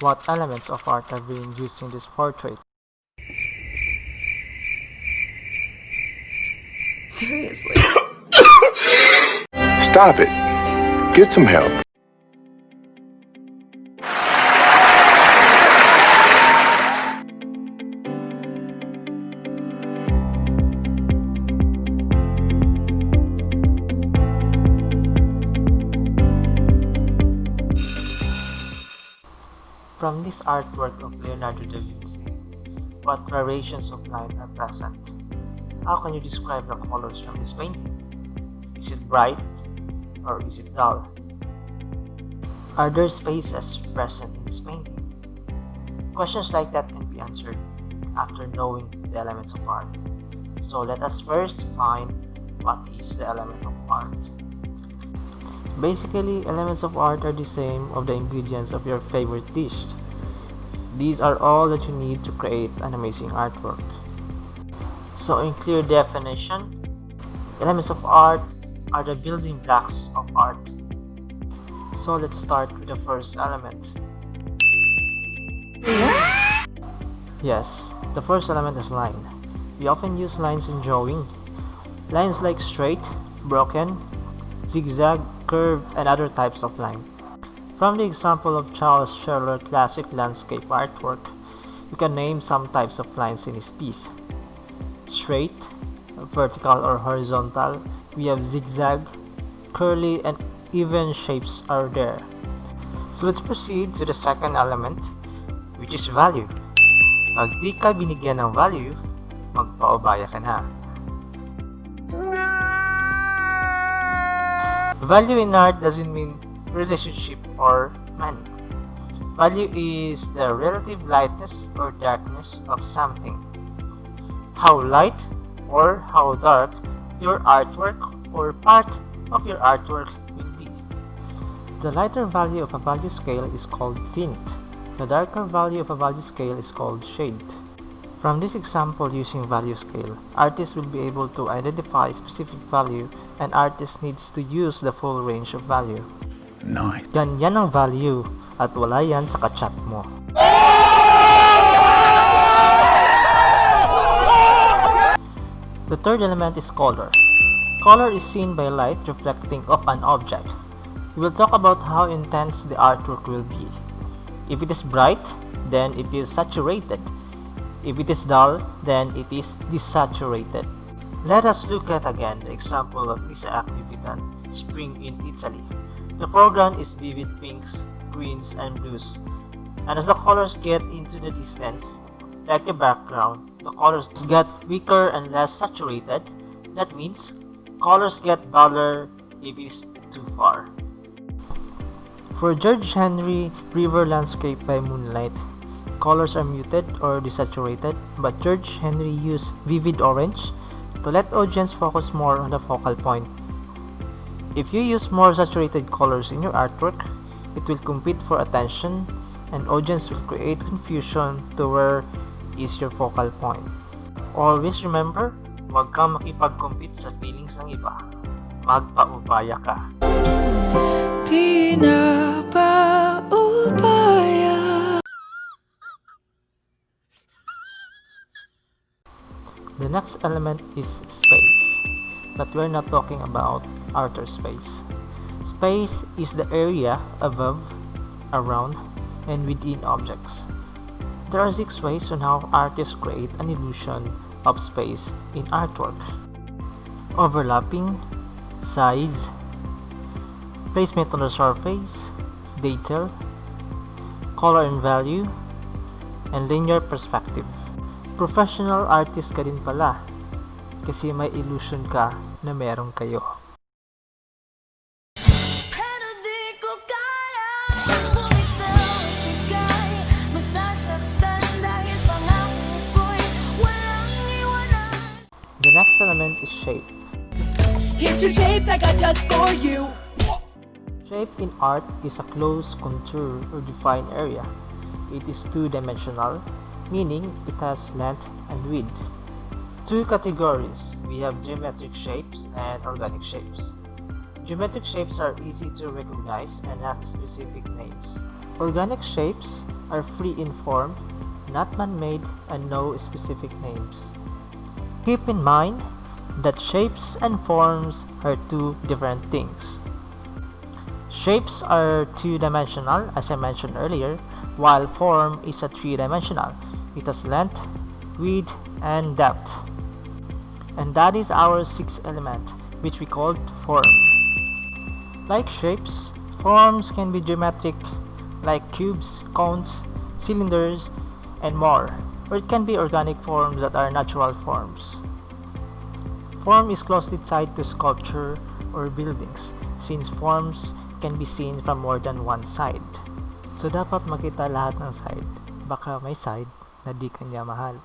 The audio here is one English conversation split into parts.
What elements of art are being used in this portrait? Seriously. Stop it. Get some help. From this artwork of Leonardo da Vinci, what variations of line are present? How can you describe the colors from this painting? Is it bright or is it dull? Are there spaces present in this painting? Questions like that can be answered after knowing the elements of art. So let us first find what is the element of art. Basically, elements of art are the same of the ingredients of your favorite dish. These are all that you need to create an amazing artwork. So in clear definition, elements of art are the building blocks of art. So let's start with the first element. Yes, the first element is line. We often use lines in drawing. Lines like straight, broken, zigzag, curve, and other types of line. From the example of Charles Schurler classic landscape artwork, you can name some types of lines in his piece. Straight, vertical or horizontal, we have zigzag, curly, and even shapes are there. So let's proceed to the second element, which is value. Pag di ka binigyan ng value, magpaubaya ka na. Value in art doesn't mean relationship or money. Value is the relative lightness or darkness of something. How light or how dark your artwork or part of your artwork will be. The lighter value of a value scale is called tint. The darker value of a value scale is called shade. From this example using value scale, artists will be able to identify specific value and artist needs to use the full range of value. Nice. Ganyan ang value at wala yan sa kachat mo. The third element is color. Color is seen by light reflecting off an object. We will talk about how intense the artwork will be. If it is bright, then it is saturated. If it is dull, then it is desaturated. Let us look at again the example of Isaac Newton, Spring in Italy. The foreground is vivid pinks, greens, and blues. And as the colors get into the distance, like the background, the colors get weaker and less saturated. That means colors get duller if it is too far. For George Henry River Landscape by Moonlight, colors are muted or desaturated, but George Henry used vivid orange to let audience focus more on the focal point. If you use more saturated colors in your artwork, it will compete for attention and audience will create confusion to where is your focal point. Always remember, huwag kang makipag-compete sa feelings ng iba. Magpaubaya ka. Pinapaubaya. The next element is space, but we're not talking about outer space. Space is the area above, around, and within objects. There are 6 ways on how artists create an illusion of space in artwork. Overlapping, size, placement on the surface, detail, color and value, and linear perspective. Professional artist ka din pala kasi may illusion ka na meron kayo. Pero di ko kaya bumitaw at bigay. Masasaktan dahil pangako ko'y walang iwanan. The next element is shape. Here's your shapes I got just for you. Shape in art is a close contour or defined area. It is two-dimensional, meaning it has length and width. 2 categories. We have geometric shapes and organic shapes. Geometric shapes are easy to recognize and have specific names. Organic shapes are free in form, not man-made, and no specific names. Keep in mind that shapes and forms are two different things. Shapes are two-dimensional, as I mentioned earlier, while form is a three-dimensional. It has length, width, and depth. And that is our sixth element, which we called form. Like shapes, forms can be geometric, like cubes, cones, cylinders, and more, or it can be organic forms that are natural forms. Form is closely tied to sculpture or buildings, since forms can be seen from more than one side. So dapat makita lahat ng side, baka may side na di kanya mahal.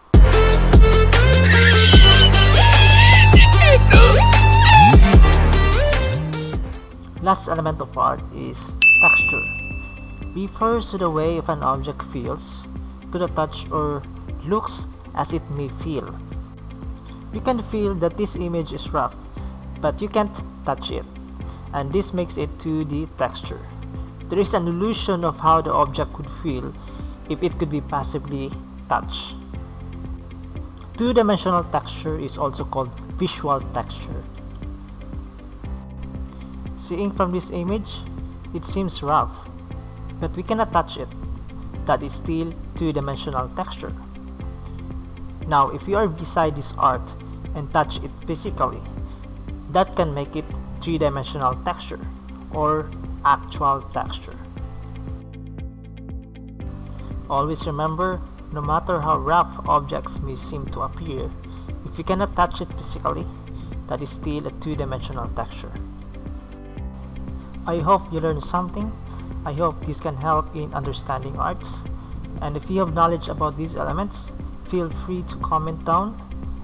Last element of art is texture. Refers to the way of an object feels, to the touch, or looks as it may feel. You can feel that this image is rough, but you can't touch it, and this makes it 2D texture. There is an illusion of how the object could feel if it could be passively touched. Two-dimensional texture is also called visual texture. Seeing from this image, it seems rough, but we cannot touch it. That is still two-dimensional texture. Now, if you are beside this art and touch it physically, that can make it three-dimensional texture or actual texture. Always remember, no matter how rough objects may seem to appear, if you cannot touch it physically, that is still a two-dimensional texture. I hope you learned something. I hope this can help in understanding arts. And if you have knowledge about these elements, feel free to comment down.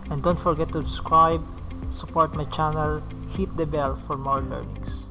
And don't forget to subscribe, support my channel, hit the bell for more learnings.